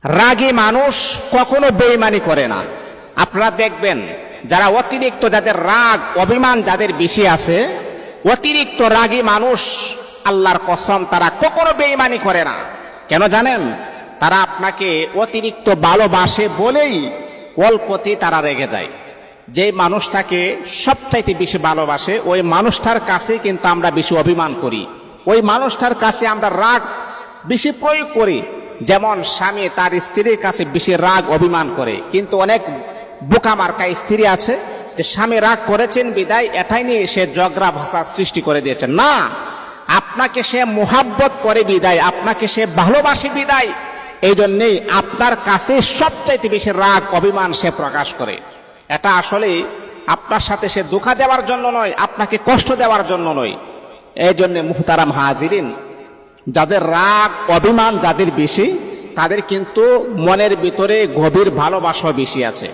রাগী মানুষ কখনো বেঈমানি করে না। আপনারা দেখবেন যারা অতিরিক্ত, যাদের রাগ অভিমান যাদের বেশি আছে, অতিরিক্ত রাগী মানুষ, আল্লাহর কসম তারা কখনো বেঈমানি করে না। কেন জানেন? তারা আপনাকে অতিরিক্ত ভালোবাসে বলেই অল্পতেই তারা রেগে যায়। যে মানুষটাকে সবচাইতে বেশি ভালোবাসে ওই মানুষটার কাছে কিন্তু আমরা বেশি অভিমান করি, ওই মানুষটার কাছে আমরা রাগ বেশি প্রয়োগ করি। যেমন স্বামী তার স্ত্রীর কাছে বেশি রাগ অভিমান করে, কিন্তু অনেক বোকা মার্কা স্ত্রী আছে যে স্বামী রাগ করেছেন বিদায় এটাই নিয়ে সে ঝগড়া ভাষা সৃষ্টি করে দিয়েছেন। না, আপনাকে সে মোহাব্বত করে বিদায়, আপনাকে সে ভালোবাসে বিদায়, এই জন্যেই আপনার কাছে সবচাইতে বেশি রাগ অভিমান সে প্রকাশ করে। এটা আসলে আপনার সাথে সে ধোঁকা দেওয়ার জন্য নয়, আপনাকে কষ্ট দেওয়ার জন্য নয়। এই জন্য মুহতারাম হাজিরিন, যাদের রাগ অভিমান যাদের বেশি, তাদের কিন্তু মনের ভিতরে গভীর ভালোবাসা বেশি আছে।